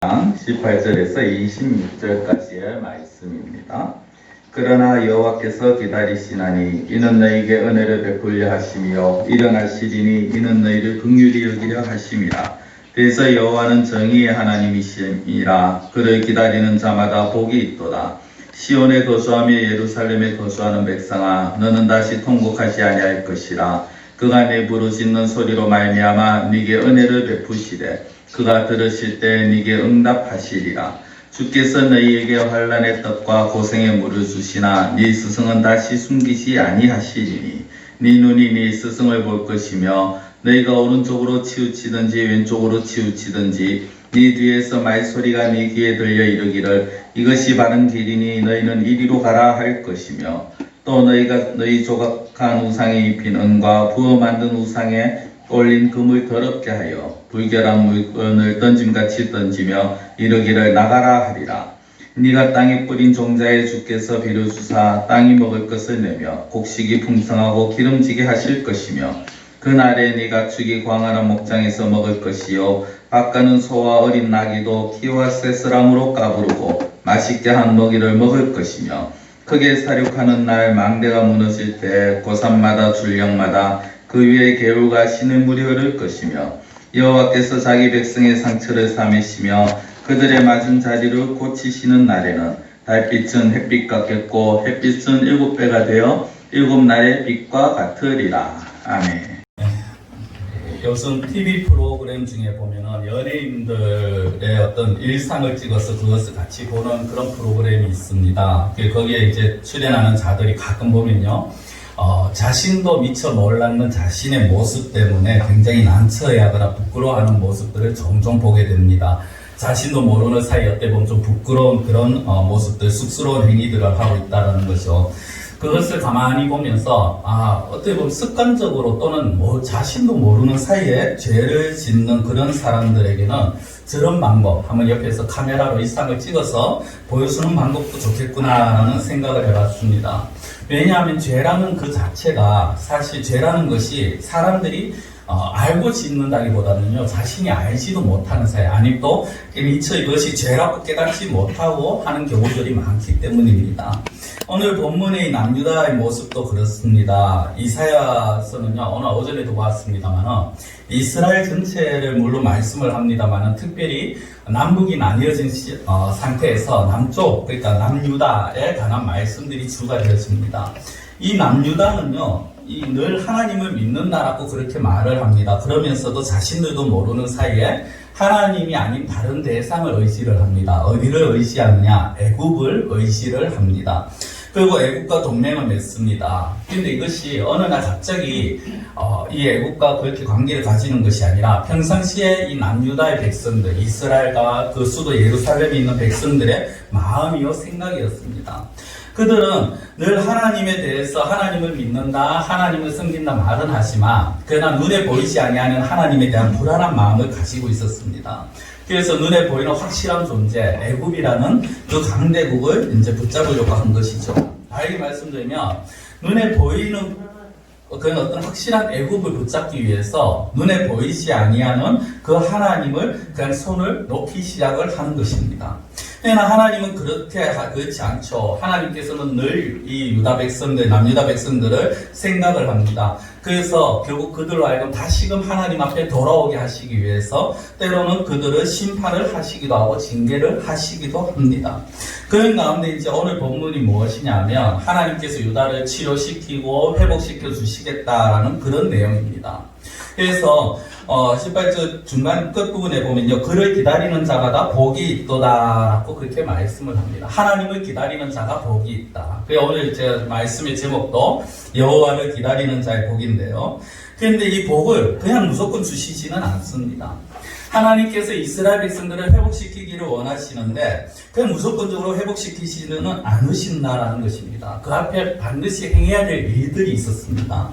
18절에서 26절까지의 말씀입니다. 그러나 여호와께서 기다리시나니 이는 너희에게 은혜를 베풀려 하시며 일어나시리니 이는 너희를 긍휼히 여기려 하심이라. 그래서 여호와는 정의의 하나님이심이라. 그를 기다리는 자마다 복이 있도다. 시온에 거주하며 예루살렘에 거주하는 백성아, 너는 다시 통곡하지 아니할 것이라. 그가 내 부르짖는 소리로 말미암아 네게 은혜를 베푸시되 그가 들으실 때 네게 응답하시리라. 주께서 너희에게 환난의 떡과 고생의 물을 주시나 네 스승은 다시 숨기지 아니하시리니 네 눈이 네 스승을 볼 것이며 너희가 오른쪽으로 치우치든지 왼쪽으로 치우치든지 네 뒤에서 말소리가 네 귀에 들려 이르기를 이것이 바른 길이니 너희는 이리로 가라 할 것이며 또 너희가 너희 조각한 우상에 입힌 은과 부어 만든 우상에 올린 금을 더럽게 하여 불결한 물건을 던짐같이 던지며 이르기를 나가라 하리라. 네가 땅에 뿌린 종자에 주께서 비료주사 땅이 먹을 것을 내며 곡식이 풍성하고 기름지게 하실 것이며 그날에 네 가축이 광활한 목장에서 먹을 것이요 밭가는 소와 어린 나귀도 키와 쇠스람으로 까부르고 맛있게 한 먹이를 먹을 것이며 크게 사륙하는 날 망대가 무너질 때 고산마다 줄령마다 그 위에 개울과 시냇물이 흐를 것이며 여호와께서 자기 백성의 상처를 삼으시며 그들의 맞은 자리를 고치시는 날에는 달빛은 햇빛 같겠고 햇빛은 7배가 되어 7날의 빛과 같으리라. 아멘. 요즘 TV 프로그램 중에 보면은 연예인들의 어떤 일상을 찍어서 그것을 같이 보는 그런 프로그램이 있습니다. 거기에 이제 출연하는 자들이 가끔 보면요. 자신도 미처 몰랐는 자신의 모습 때문에 굉장히 난처해하거나 부끄러워하는 모습들을 종종 보게 됩니다. 자신도 모르는 사이 어때 보면 좀 부끄러운 그런 모습들, 쑥스러운 행위들을 하고 있다는 거죠. 그것을 가만히 보면서 어떻게 보면 습관적으로 또는 자신도 모르는 사이에 죄를 짓는 그런 사람들에게는 저런 방법, 한번 옆에서 카메라로 일상을 찍어서 보여주는 방법도 좋겠구나라는 생각을 해봤습니다. 왜냐하면 죄라는 그 자체가 사실 죄라는 것이 사람들이 알고 짓는다기보다는요 자신이 알지도 못하는 사이 아니면 또 미처 이것이 죄라고 깨닫지 못하고 하는 경우들이 많기 때문입니다. 오늘 본문의 남유다의 모습도 그렇습니다. 이사야서는요 오늘 어제도 보았습니다만 이스라엘 전체를 물론 말씀을 합니다만 특별히 남북이 나뉘어진 상태에서 남쪽 그러니까 남유다에 관한 말씀들이 주가 되어집니다. 이 남유다는요 늘 하나님을 믿는다라고 그렇게 말을 합니다. 그러면서도 자신들도 모르는 사이에 하나님이 아닌 다른 대상을 의지를 합니다. 어디를 의지하느냐? 애굽을 의지를 합니다. 그리고 애굽과 동맹을 맺습니다. 그런데 이것이 어느 날 갑자기 이 애굽과 그렇게 관계를 가지는 것이 아니라 평상시에 이 남유다의 백성들, 이스라엘과 그 수도 예루살렘에 있는 백성들의 마음이요 생각이었습니다. 그들은 늘 하나님에 대해서 하나님을 믿는다, 하나님을 섬긴다 말은 하지만 그러나 눈에 보이지 아니하는 하나님에 대한 불안한 마음을 가지고 있었습니다. 그래서 눈에 보이는 확실한 존재, 애굽이라는 그 강대국을 이제 붙잡으려고 한 것이죠. 다르게 말씀드리면 눈에 보이는 그런 어떤 확실한 애굽을 붙잡기 위해서 눈에 보이지 아니하는 그 하나님을 그냥 손을 놓기 시작을 하는 것입니다. 그러나 하나님은 그렇지 않죠. 하나님께서는 늘 이 유다 백성들, 남유다 백성들을 생각을 합니다. 그래서 결국 그들로 하여금 다시금 하나님 앞에 돌아오게 하시기 위해서 때로는 그들을 심판을 하시기도 하고 징계를 하시기도 합니다. 그런 가운데 이제 오늘 본문이 무엇이냐면 하나님께서 유다를 치료시키고 회복시켜 주시겠다라는 그런 내용입니다. 그래서 18절 중간 끝부분에 보면요. 그를 기다리는 자가 다 복이 있도다라고 그렇게 말씀을 합니다. 하나님을 기다리는 자가 복이 있다. 그래서 오늘 이제 말씀의 제목도 여호와를 기다리는 자의 복인데요. 그런데 이 복을 그냥 무조건 주시지는 않습니다. 하나님께서 이스라엘 백성들을 회복시키기를 원하시는데 그냥 무조건적으로 회복시키지는 않으신다라는 것입니다. 그 앞에 반드시 행해야 될 일들이 있었습니다.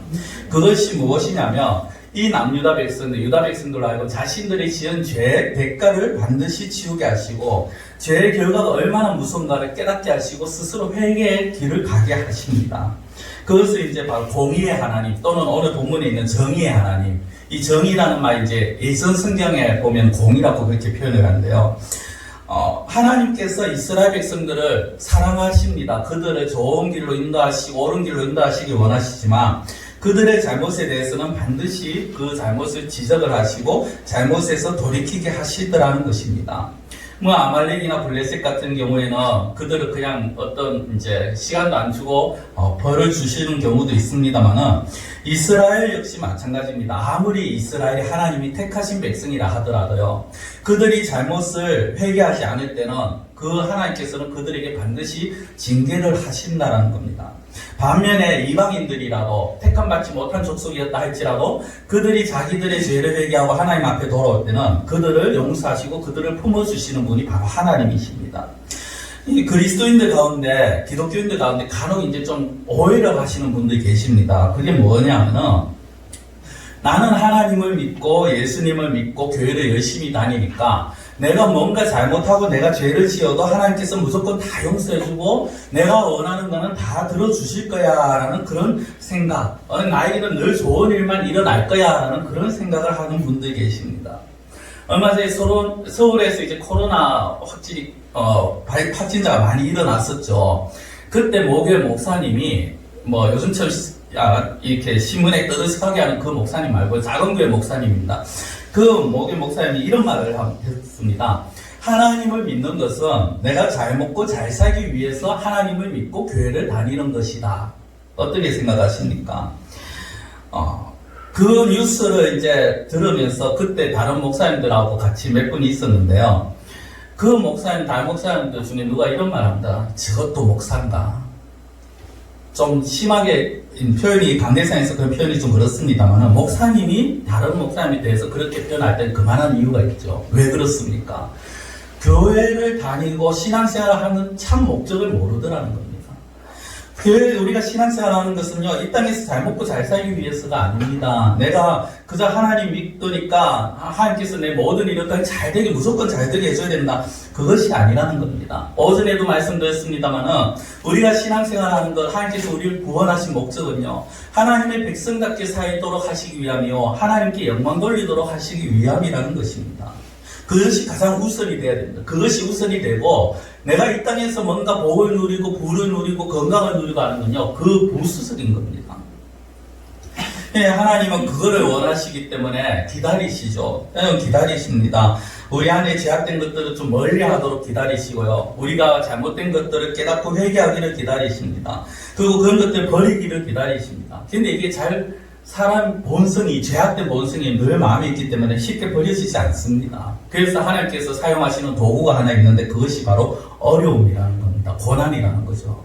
그것이 무엇이냐면 이 남유다 백성들, 유다 백성들로 하여금 자신들이 지은 죄의 대가를 반드시 치우게 하시고 죄의 결과가 얼마나 무서운가를 깨닫게 하시고 스스로 회개의 길을 가게 하십니다. 그것을 이제 바로 공의의 하나님 또는 오늘 본문에 있는 정의의 하나님, 이 정의라는 말 이제 예전 성경에 보면 공의라고 그렇게 표현을 하는데요. 하나님께서 이스라엘 백성들을 사랑하십니다. 그들을 좋은 길로 인도하시고 옳은 길로 인도하시기 원하시지만 그들의 잘못에 대해서는 반드시 그 잘못을 지적을 하시고 잘못에서 돌이키게 하시더라는 것입니다. 아말렉이나 블레셋 같은 경우에는 그들을 그냥 어떤 이제 시간도 안 주고 벌을 주시는 경우도 있습니다만은 이스라엘 역시 마찬가지입니다. 아무리 이스라엘이 하나님이 택하신 백성이라 하더라도요, 그들이 잘못을 회개하지 않을 때는 그 하나님께서는 그들에게 반드시 징계를 하신다라는 겁니다. 반면에 이방인들이라도 택함받지 못한 족속이었다 할지라도 그들이 자기들의 죄를 회개하고 하나님 앞에 돌아올 때는 그들을 용서하시고 그들을 품어주시는 분이 바로 하나님이십니다. 이 그리스도인들 가운데, 기독교인들 가운데 간혹 이제 좀 오해를 하시는 분들이 계십니다. 그게 뭐냐면은, 나는 하나님을 믿고 예수님을 믿고 교회를 열심히 다니니까 내가 뭔가 잘못하고 내가 죄를 지어도 하나님께서 무조건 다 용서해주고 내가 원하는 거는 다 들어주실 거야 라는 그런 생각, 나에게는 늘 좋은 일만 일어날 거야 라는 그런 생각을 하는 분들이 계십니다. 얼마 전에 서울에서 이제 코로나 확진자가 많이 일어났었죠. 그때 목요일 목사님이 요즘처럼 이렇게 신문에 떠들썩하게 하는 그 목사님 말고 작은 교회 목사님입니다. 그 목요일 목사님이 이런 말을 했습니다. 하나님을 믿는 것은 내가 잘 먹고 잘 살기 위해서 하나님을 믿고 교회를 다니는 것이다. 어떻게 생각하십니까? 그 뉴스를 이제 들으면서 그때 다른 목사님들하고 같이 몇 분이 있었는데요. 그 목사님, 다른 목사님들 중에 누가 이런 말 합니다. 저것도 목사인가? 좀 심하게 표현이 강대상에서 그런 표현이 좀 그렇습니다만 목사님이 다른 목사님에 대해서 그렇게 표현할 땐 그만한 이유가 있죠. 왜 그렇습니까? 교회를 다니고 신앙생활을 하는 참 목적을 모르더라는 겁니다. 우리가 신앙생활을 하는 것은요, 이 땅에서 잘 먹고 잘 살기 위해서가 아닙니다. 내가 그저 하나님 믿으니까 하나님께서 내 모든 일을 잘 되게, 무조건 잘 되게 해줘야 된다. 그것이 아니라는 겁니다. 어제에도 말씀드렸습니다만은 우리가 신앙생활 하는 것, 하나님께서 우리를 구원하신 목적은요, 하나님의 백성답게 살도록 하시기 위함이요, 하나님께 영광 돌리도록 하시기 위함이라는 것입니다. 그것이 가장 우선이 돼야 됩니다. 그것이 우선이 되고 내가 이 땅에서 뭔가 복을 누리고 부를 누리고 건강을 누리고 하는 건요, 그 부수적인 겁니다. 하나님은 그거를 원하시기 때문에 기다리시죠. 기다리십니다. 우리 안에 제약된 것들을 좀 멀리 하도록 기다리시고요. 우리가 잘못된 것들을 깨닫고 회개하기를 기다리십니다. 그리고 그런 것들을 버리기를 기다리십니다. 근데 이게 사람 본성이, 죄악된 본성이 늘 마음에 있기 때문에 쉽게 버려지지 않습니다. 그래서 하나님께서 사용하시는 도구가 하나 있는데 그것이 바로 어려움이라는 겁니다. 고난이라는 거죠.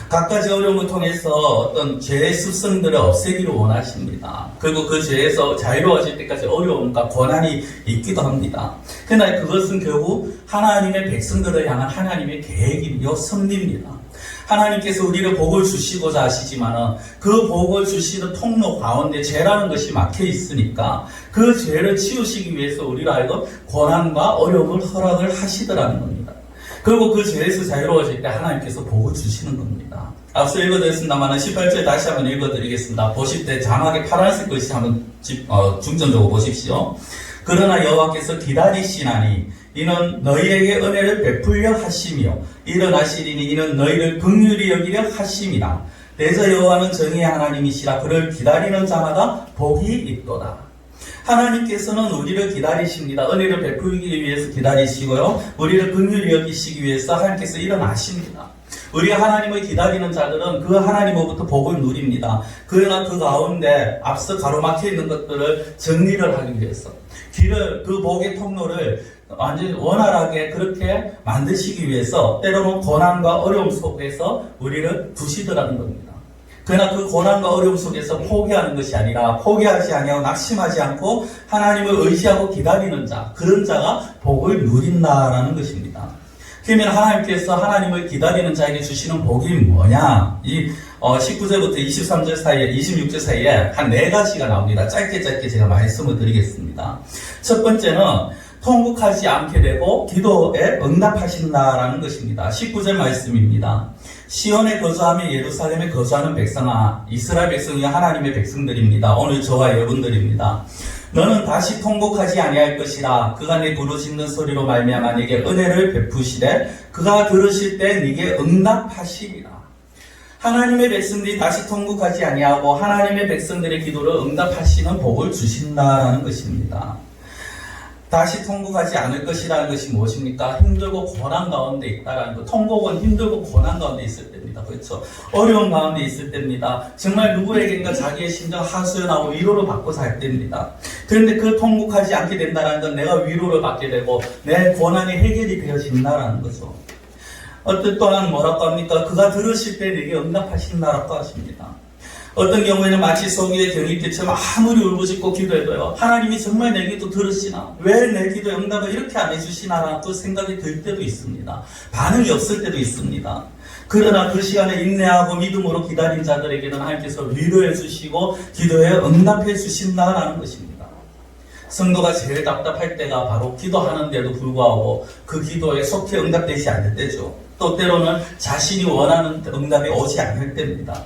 각가지 어려움을 통해서 어떤 죄의 습성들을 없애기를 원하십니다. 그리고 그 죄에서 자유로워질 때까지 어려움과 고난이 있기도 합니다. 그러나 그것은 결국 하나님의 백성들을 향한 하나님의 계획이요, 섭리입니다. 하나님께서 우리를 복을 주시고자 하시지만 그 복을 주시는 통로 가운데 죄라는 것이 막혀 있으니까 그 죄를 치우시기 위해서 우리가 알고 고난과 어려움을 허락을 하시더라는 겁니다. 그리고 그 죄에서 자유로워질 때 하나님께서 복을 주시는 겁니다. 앞서 읽어드렸습니다만 18절 다시 한번 읽어드리겠습니다. 보실 때 자막에 파란색 글씨 한번 중점적으로 보십시오. 그러나 여호와께서 기다리시나니 이는 너희에게 은혜를 베풀려 하시며 일어나시리니 이는 너희를 긍휼히 여기려 하심이라. 대저 여호와는 정의의 하나님이시라. 그를 기다리는 자마다 복이 있도다. 하나님께서는 우리를 기다리십니다. 은혜를 베풀기 위해서 기다리시고요, 우리를 긍휼히 여기시기 위해서 하나님께서 일어나십니다. 우리 하나님을 기다리는 자들은 그 하나님으로부터 복을 누립니다. 그러나 그 가운데 앞서 가로막혀 있는 것들을 정리를 하기 위해서 그 복의 통로를 완전히 원활하게 그렇게 만드시기 위해서 때로는 고난과 어려움 속에서 우리를 두시더라는 겁니다. 그러나 그 고난과 어려움 속에서 포기하는 것이 아니라 포기하지 아니하고 낙심하지 않고 하나님을 의지하고 기다리는 자, 그런 자가 복을 누린다라는 것입니다. 그러면 하나님께서 하나님을 기다리는 자에게 주시는 복이 뭐냐? 이 19절부터 23절 사이에, 26절 사이에 한 4가지가 나옵니다. 짧게 제가 말씀을 드리겠습니다. 첫 번째는 통곡하지 않게 되고 기도에 응답하신다라는 것입니다. 19절 말씀입니다. 시온에 거주하며 예루살렘에 거주하는 백성아, 이스라엘 백성이 하나님의 백성들입니다. 오늘 저와 여러분들입니다. 너는 다시 통곡하지 아니할 것이라. 그가 네 부르짖는 소리로 말미암아 네게 은혜를 베푸시되 그가 들으실 때 네게 응답하시리라. 하나님의 백성들이 다시 통곡하지 아니하고 하나님의 백성들의 기도를 응답하시는 복을 주신다라는 것입니다. 다시 통곡하지 않을 것이라는 것이 무엇입니까? 힘들고 고난 가운데 있다라는 것. 통곡은 힘들고 고난 가운데 있을 때입니다. 그렇죠? 어려운 가운데 있을 때입니다. 정말 누구에게인가 자기의 심정 하소연하고 위로를 받고 살 때입니다. 그런데 그 통곡하지 않게 된다는 건 내가 위로를 받게 되고 내 고난이 해결이 되어진다라는 거죠. 어떤 또한 뭐라고 합니까? 그가 들으실 때 내게 응답하신다라고 하십니다. 어떤 경우에는 마치 소기의 경위때처럼 아무리 울부짖고 기도해도요, 하나님이 정말 내 기도 들으시나? 왜 내 기도에 응답을 이렇게 안 해주시나라는 그 생각이 들 때도 있습니다. 반응이 없을 때도 있습니다. 그러나 그 시간에 인내하고 믿음으로 기다린 자들에게는 하나님께서 위로해 주시고 기도에 응답해 주신다라는 것입니다. 성도가 제일 답답할 때가 바로 기도하는데도 불구하고 그 기도에 속히 응답되지 않을 때죠. 또 때로는 자신이 원하는 응답이 오지 않을 때입니다.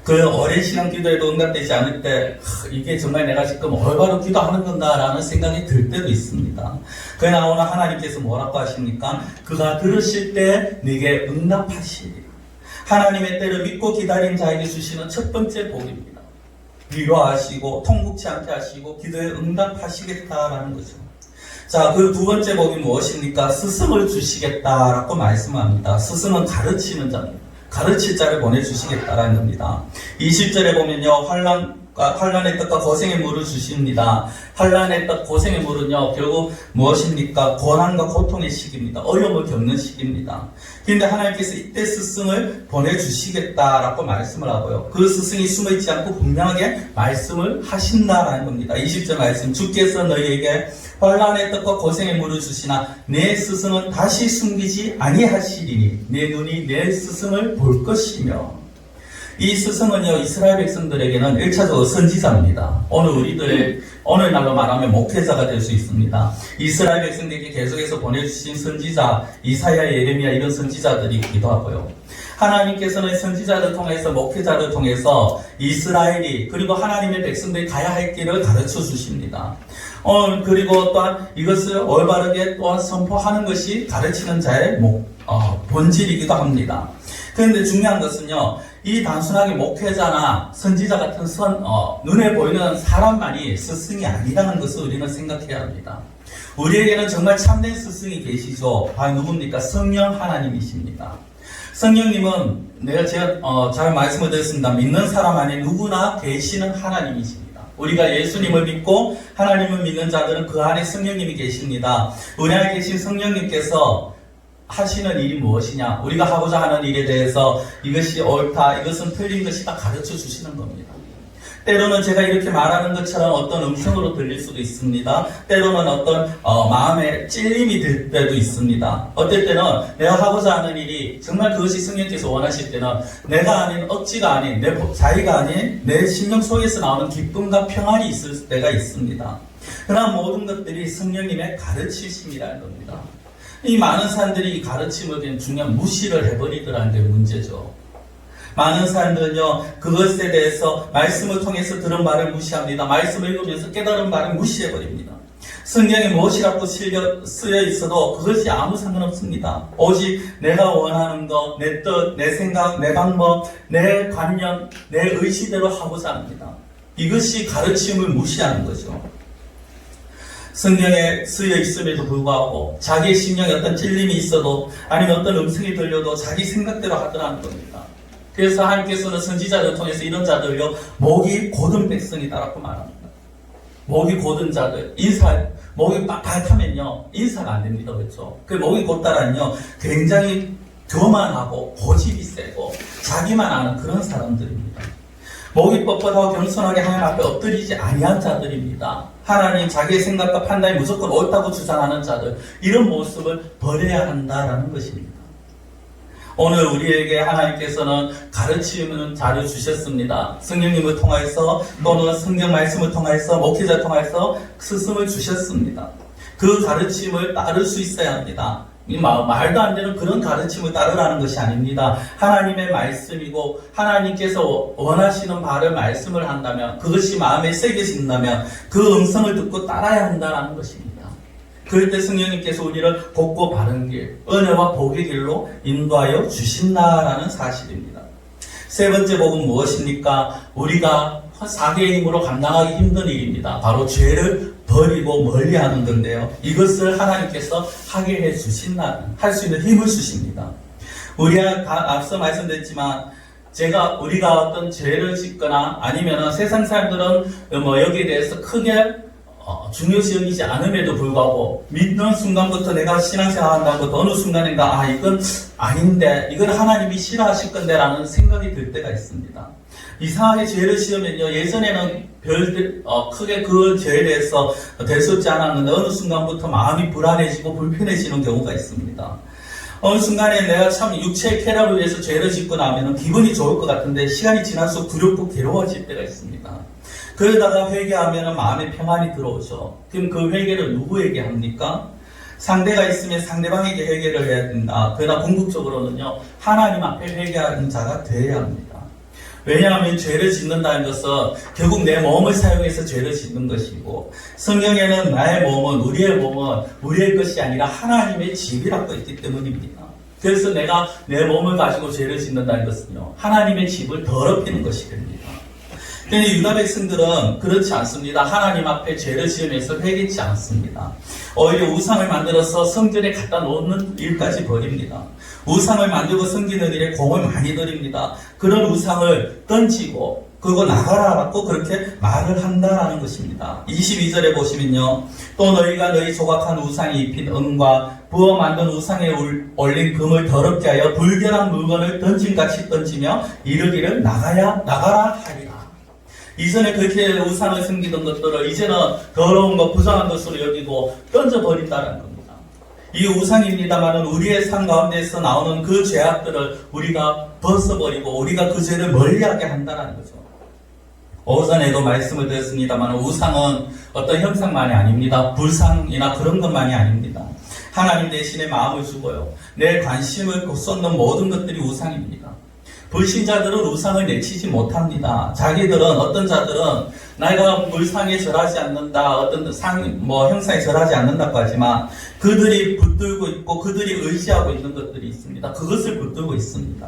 그 오랜 시간 기도에도 응답되지 않을 때 이게 정말 내가 지금 올바로 기도하는 건가라는 생각이 들 때도 있습니다. 그러나 오늘 하나님께서 뭐라고 하십니까? 그가 들으실 때 네게 응답하시리라. 하나님의 때를 믿고 기다린 자에게 주시는 첫 번째 복입니다. 위로하시고 통곡치 않게 하시고 기도에 응답하시겠다라는 거죠. 자, 그 두 번째 복이 무엇입니까? 스승을 주시겠다라고 말씀합니다. 스승은 가르치는 자입니다. 가르칠 자를 보내주시겠다라는 겁니다. 20절에 보면요, 환란의 떡과 고생의 물을 주십니다. 환란의 떡, 고생의 물은요, 결국 무엇입니까? 고난과 고통의 시기입니다. 어려움을 겪는 시기입니다. 그런데 하나님께서 이때 스승을 보내주시겠다라고 말씀을 하고요. 그 스승이 숨어있지 않고 분명하게 말씀을 하신다라는 겁니다. 20절 말씀, 주께서 너희에게 환란의 떡과 고생의 물을 주시나 내 스승은 다시 숨기지 아니하시리니 내 눈이 내 스승을 볼 것이며. 이 스승은요, 이스라엘 백성들에게는 1차적으로 선지자입니다. 오늘날로 말하면 목회자가 될 수 있습니다. 이스라엘 백성들에게 계속해서 보내주신 선지자, 이사야, 예레미야 이런 선지자들이 있기도 하고요. 하나님께서는 선지자를 통해서, 목회자를 통해서 이스라엘이, 그리고 하나님의 백성들이 가야 할 길을 가르쳐 주십니다. 그리고 또한 이것을 올바르게 또한 선포하는 것이 가르치는 자의 본질이기도 합니다. 그런데 중요한 것은요, 이 단순하게 목회자나 선지자 같은 눈에 보이는 사람만이 스승이 아니라는 것을 우리는 생각해야 합니다. 우리에게는 정말 참된 스승이 계시죠. 바로 누굽니까? 성령 하나님이십니다. 성령님은 제가 잘 말씀을 드렸습니다. 믿는 사람 안에 누구나 계시는 하나님이십니다. 우리가 예수님을 믿고 하나님을 믿는 자들은 그 안에 성령님이 계십니다. 우리 안에 계신 성령님께서 하시는 일이 무엇이냐? 우리가 하고자 하는 일에 대해서 이것이 옳다, 이것은 틀린 것이다 가르쳐 주시는 겁니다. 때로는 제가 이렇게 말하는 것처럼 어떤 음성으로 들릴 수도 있습니다. 때로는 어떤 마음에 찔림이 들 때도 있습니다. 어떨 때는 내가 하고자 하는 일이 정말 그것이 성령께서 원하실 때는 내가 아닌, 억지가 아닌, 내 자의가 아닌 내 심령 속에서 나오는 기쁨과 평안이 있을 때가 있습니다. 그러나 모든 것들이 성령님의 가르치심이라는 겁니다. 이 많은 사람들이 이 가르침을 그냥 중요한 무시를 해버리더라는 게 문제죠. 많은 사람들은요, 그것에 대해서 말씀을 통해서 들은 말을 무시합니다. 말씀을 읽으면서 깨달은 말을 무시해버립니다. 성경에 무엇이라고 쓰여 있어도 그것이 아무 상관없습니다. 오직 내가 원하는 것, 내 뜻, 내 생각, 내 방법, 내 관념, 내 의지대로 하고자 합니다. 이것이 가르침을 무시하는 거죠. 성경에 쓰여 있음에도 불구하고 자기의 심령에 어떤 찔림이 있어도 아니면 어떤 음성이 들려도 자기 생각대로 하더라는 겁니다. 그래서 하나님께서는 선지자를 통해서 이런 자들요, 목이 곧은 백성이다라고 말합니다. 목이 곧은 자들, 목이 빡빡하면요, 인사가 안 됩니다. 그렇죠? 그 목이 곧다란요, 굉장히 교만하고 고집이 세고 자기만 아는 그런 사람들입니다. 목이 뻣뻣하고 겸손하게 하나님 앞에 엎드리지 아니한 자들입니다. 하나님 자기의 생각과 판단이 무조건 옳다고 주장하는 자들, 이런 모습을 버려야 한다라는 것입니다. 오늘 우리에게 하나님께서는 가르치는 자를 주셨습니다. 성령님을 통해서 또는 성경 말씀을 통해서 목회자를 통해서 스승을 주셨습니다. 그 가르침을 따를 수 있어야 합니다. 말도 안 되는 그런 가르침을 따르라는 것이 아닙니다. 하나님의 말씀이고 하나님께서 원하시는 바를 말씀을 한다면 그것이 마음에 새겨진다면 그 음성을 듣고 따라야 한다는 것입니다. 그럴 때 성령님께서 우리를 곱고 바른 길, 은혜와 복의 길로 인도하여 주신다라는 사실입니다. 세 번째 복은 무엇입니까? 우리가 사개의 힘으로 감당하기 힘든 일입니다. 바로 죄를 버리고 멀리하는 건데요. 이것을 하나님께서 하게 해 주신다는, 할 수 있는 힘을 주십니다. 우리가 앞서 말씀드렸지만 우리가 어떤 죄를 짓거나 아니면 세상 사람들은 여기에 대해서 크게 중요시 여기지 않음에도 불구하고 믿는 순간부터 내가 신앙생활 한다고 어느 순간인가 이건 아닌데 이건 하나님이 싫어하실 건데 라는 생각이 들 때가 있습니다. 이상하게 죄를 지으면요, 예전에는 크게 그 죄에 대해서 대수롭지 않았는데 어느 순간부터 마음이 불안해지고 불편해지는 경우가 있습니다. 어느 순간에 내가 참 육체의 쾌락을 위해서 죄를 짓고 나면 기분이 좋을 것 같은데 시간이 지날수록 두렵고 괴로워질 때가 있습니다. 그러다가 회개하면 마음에 평안이 들어오죠. 그럼 그 회개를 누구에게 합니까? 상대가 있으면 상대방에게 회개를 해야 된다. 그러나 궁극적으로는요, 하나님 앞에 회개하는 자가 되어야 합니다. 왜냐하면 죄를 짓는다는 것은 결국 내 몸을 사용해서 죄를 짓는 것이고, 성경에는 나의 몸은, 우리의 것이 아니라 하나님의 집이라고 있기 때문입니다. 그래서 내가 내 몸을 가지고 죄를 짓는다는 것은요, 하나님의 집을 더럽히는 것이 됩니다. 그런데 유다 백성들은 그렇지 않습니다. 하나님 앞에 죄를 지으면서 회개치 않습니다. 오히려 우상을 만들어서 성전에 갖다 놓는 일까지 벌입니다. 우상을 만들고 섬기는 일에 공을 많이 들입니다. 그런 우상을 던지고 그거 나가라라고 그렇게 말을 한다라는 것입니다. 22절에 보시면요, 또 너희가 너희 조각한 우상이 입힌 은과 부어 만든 우상에 올린 금을 더럽게 하여 불결한 물건을 던짐같이 던지며 이르기를 나가라 하리라. 이전에 그렇게 우상을 섬기던 것들을 이제는 더러운 것, 부정한 것으로 여기고 던져버린다는 겁니다. 이 우상입니다만은 우리의 삶 가운데서 나오는 그 죄악들을 우리가 벗어버리고 우리가 그 죄를 멀리하게 한다는 거죠. 오전에도 말씀을 드렸습니다만 우상은 어떤 형상만이 아닙니다. 불상이나 그런 것만이 아닙니다. 하나님 대신에 마음을 주고요, 내 관심을 쏟는 모든 것들이 우상입니다. 불신자들은 우상을 내치지 못합니다. 어떤 자들은 내가 물상에 절하지 않는다, 어떤 형상에 절하지 않는다고 하지만 그들이 붙들고 있고 그들이 의지하고 있는 것들이 있습니다. 그것을 붙들고 있습니다.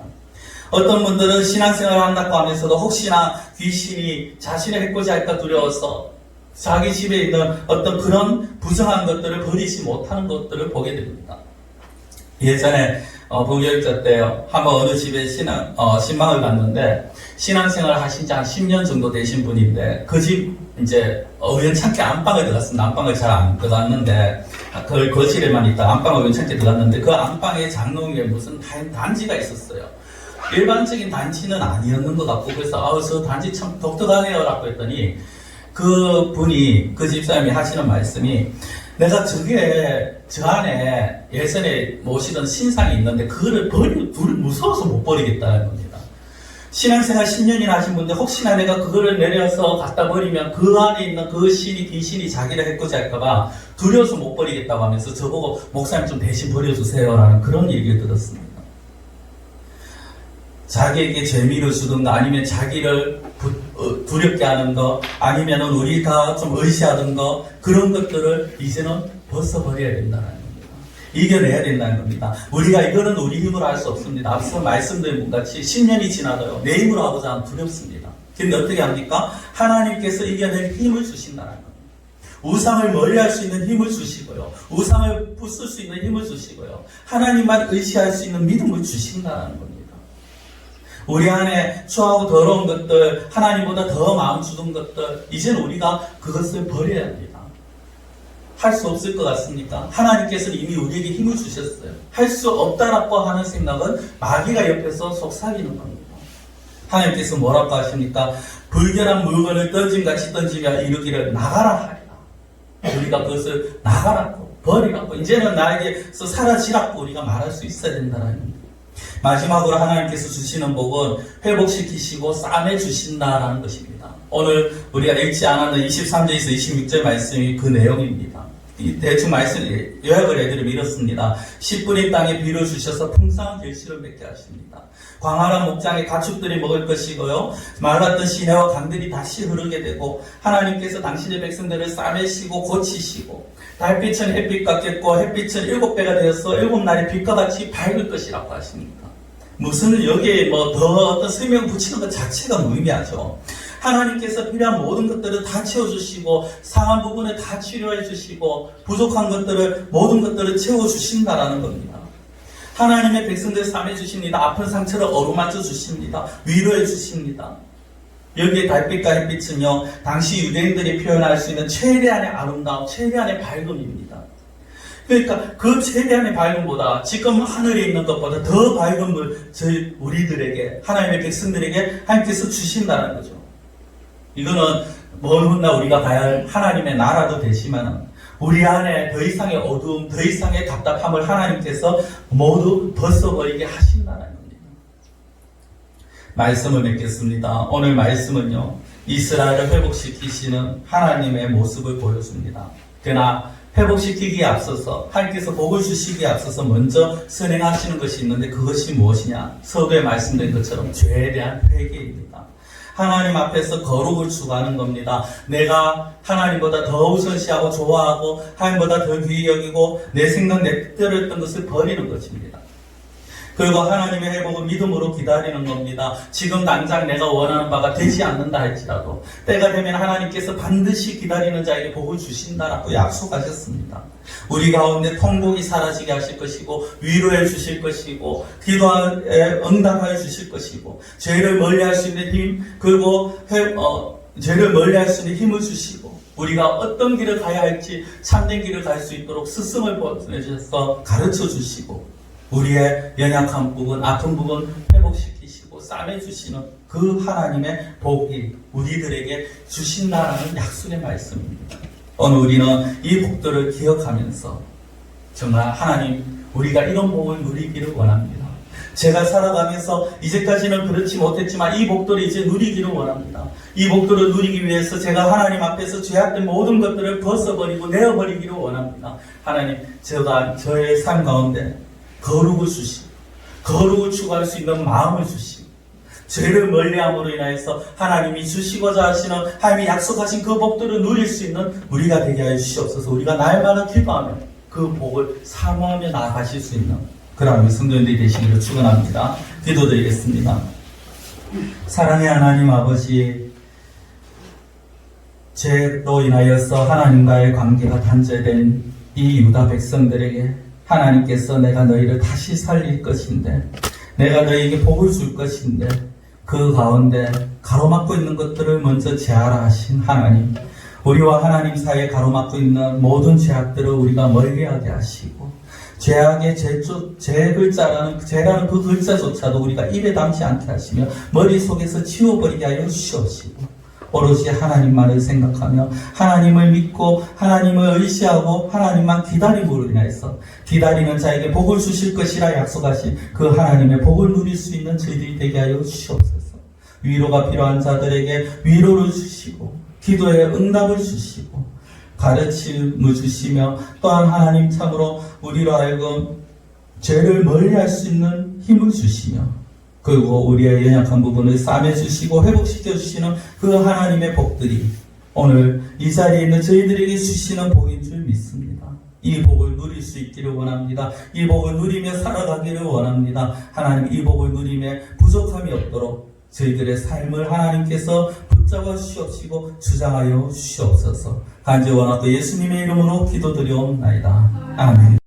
어떤 분들은 신앙생활을 한다고 하면서도 혹시나 귀신이 자신을 해코지 할까 두려워서 자기 집에 있는 어떤 그런 부정한 것들을 버리지 못하는 것들을 보게 됩니다. 예전에 부교육자 때요, 한번 어느 집에 신방을 갔는데, 신앙생활을 하신 지 한 10년 정도 되신 분인데, 그 집, 우연찮게 안방을 들어갔습니다. 안방을 잘 안 들어갔는데, 그 거실에만 있다 안방을 우연찮게 들어갔는데, 그 안방에 장롱에 무슨 단지가 있었어요. 일반적인 단지는 아니었는 것 같고, 그래서, 저 단지 참 독특하네요. 라고 했더니, 그 분이, 그 집사님이 하시는 말씀이, 내가 저 안에 예전에 모시던 신상이 있는데 그거를 무서워서 못 버리겠다는 겁니다. 신앙생활 10년이나 하신 분들 혹시나 내가 그거를 내려서 갖다 버리면 그 안에 있는 그 귀신이 자기를 해코지 할까봐 두려워서 못 버리겠다고 하면서 저보고 목사님 좀 대신 버려주세요 라는 그런 얘기를 들었습니다. 자기에게 재미를 주든가 아니면 자기를 두렵게 하는 거 아니면 우리가 좀 의시하던 거 그런 것들을 이제는 벗어버려야 된다는 겁니다. 이겨내야 된다는 겁니다. 우리가 이거는 우리 힘으로 할 수 없습니다. 앞서 말씀드린 것 같이 10년이 지나도요, 내 힘으로 하고자 하면 두렵습니다. 근데 어떻게 합니까? 하나님께서 이겨낼 힘을 주신다는 겁니다. 우상을 멀리할 수 있는 힘을 주시고요, 우상을 부술 수 있는 힘을 주시고요, 하나님만 의지할 수 있는 믿음을 주신다는 겁니다. 우리 안에 추하고 더러운 것들, 하나님보다 더 마음 주던 것들, 이제는 우리가 그것을 버려야 합니다. 할 수 없을 것 같습니까? 하나님께서는 이미 우리에게 힘을 주셨어요. 할 수 없다라고 하는 생각은 마귀가 옆에서 속삭이는 겁니다. 하나님께서 뭐라고 하십니까? 불결한 물건을 던짐같이 던지며 이르기를 나가라 하리라. 우리가 그것을 나가라고, 버리라고, 이제는 나에게서 사라지라고 우리가 말할 수 있어야 된다는 겁니다. 마지막으로 하나님께서 주시는 복은 회복시키시고 싸매 주신다라는 것입니다. 오늘 우리가 읽지 않았는 23절에서 26절 말씀이 그 내용입니다. 대충 말씀 요약을 해드리면 이렇습니다. 10분의 땅에 비를 주셔서 풍성한 결실을 맺게 하십니다. 광활한 목장에 가축들이 먹을 것이고요. 말랐던 시내와 강들이 다시 흐르게 되고 하나님께서 당신의 백성들을 싸매시고 고치시고 달빛은 햇빛 같겠고 햇빛은 7배가 되어서 7날이 빛과 같이 밝을 것이라고 하십니다. 무슨 여기에 뭐 더 어떤 설명 붙이는 것 자체가 무의미하죠. 하나님께서 필요한 모든 것들을 다 채워주시고 상한 부분을 다 치료해 주시고 부족한 것들을 모든 것들을 채워주신다라는 겁니다. 하나님의 백성들 삶해 주십니다. 아픈 상처를 어루만져 주십니다. 위로해 주십니다. 여기에 달빛과 햇빛은요, 당시 유대인들이 표현할 수 있는 최대한의 아름다움, 최대한의 밝음입니다. 그러니까 그 최대한의 밝음보다 지금 하늘에 있는 것보다 더 밝음을 저희 우리들에게, 하나님의 백성들에게 하나님께서 주신다는 거죠. 이거는 먼 훗날 우리가 가야 할 하나님의 나라도 되지만 우리 안에 더 이상의 어두움, 더 이상의 답답함을 하나님께서 모두 벗어버리게 하신다는 겁니다. 말씀을 맺겠습니다. 오늘 말씀은요, 이스라엘을 회복시키시는 하나님의 모습을 보여줍니다. 그러나 회복시키기에 앞서서 하나님께서 복을 주시기에 앞서서 먼저 선행하시는 것이 있는데 그것이 무엇이냐? 서두에 말씀드린 것처럼 죄에 대한 회개입니다. 하나님 앞에서 거룩을 추구하는 겁니다. 내가 하나님보다 더 우선시하고 좋아하고 하나님보다 더 귀히 여기고 내 생각 내 뜻대로 했던 것을 버리는 것입니다. 그리고 하나님의 회복은 믿음으로 기다리는 겁니다. 지금 당장 내가 원하는 바가 되지 않는다 할지라도 때가 되면 하나님께서 반드시 기다리는 자에게 복을 주신다라고 약속하셨습니다. 우리 가운데 통곡이 사라지게 하실 것이고 위로해 주실 것이고 기도에 응답하여 주실 것이고 죄를 멀리할 수 있는 힘 그리고 죄를 멀리할 수 있는 힘을 주시고 우리가 어떤 길을 가야 할지 참된 길을 갈 수 있도록 스승을 보내주셔서 가르쳐 주시고 우리의 연약한 부분, 아픈 부분 회복시키시고 싸매주시는 그 하나님의 복이 우리들에게 주신다라는 약속의 말씀입니다. 오늘 우리는 이 복들을 기억하면서 정말 하나님, 우리가 이런 복을 누리기를 원합니다. 제가 살아가면서 이제까지는 그렇지 못했지만 이 복들을 이제 누리기를 원합니다. 이 복들을 누리기 위해서 제가 하나님 앞에서 죄악된 모든 것들을 벗어버리고 내어버리기를 원합니다. 하나님, 제가 저의 삶 가운데 거룩을 주시고 거룩을 추구할 수 있는 마음을 주시고 죄를 멀리함으로 인하여서 하나님이 주시고자 하시는 하나님이 약속하신 그 복들을 누릴 수 있는 우리가 되게 하여 주시옵소서. 우리가 날마다 기도하며 그 복을 사모하며 나아가실 수 있는 그런 우리 성도님들이 되시기를 축원합니다. 기도드리겠습니다. 사랑의 하나님 아버지, 죄로 인하여서 하나님과의 관계가 단절된 이 유다 백성들에게 하나님께서 내가 너희를 다시 살릴 것인데 내가 너희에게 복을 줄 것인데 그 가운데 가로막고 있는 것들을 먼저 제하라 하신 하나님, 우리와 하나님 사이에 가로막고 있는 모든 죄악들을 우리가 멀리하게 하시고 죄악의 죄라는 그 글자조차도 우리가 입에 담지 않게 하시며 머릿속에서 지워버리게 하여 주시옵시고 오롯이 하나님만을 생각하며 하나님을 믿고 하나님을 의지하고 하나님만 기다림으로 인해서 기다리는 자에게 복을 주실 것이라 약속하신 그 하나님의 복을 누릴 수 있는 저희들이 되게 하여 주시옵소서. 위로가 필요한 자들에게 위로를 주시고 기도에 응답을 주시고 가르침을 주시며 또한 하나님 참으로 우리로 하여금 죄를 멀리할 수 있는 힘을 주시며 그리고 우리의 연약한 부분을 싸매주시고 회복시켜주시는 그 하나님의 복들이 오늘 이 자리에 있는 저희들에게 주시는 복인 줄 믿습니다. 이 복을 누릴 수 있기를 원합니다. 이 복을 누리며 살아가기를 원합니다. 하나님, 이 복을 누리며 부족함이 없도록 저희들의 삶을 하나님께서 붙잡아 주시옵시고 주장하여 주시옵소서. 간절히 원하고 예수님의 이름으로 기도드리옵나이다. 아멘.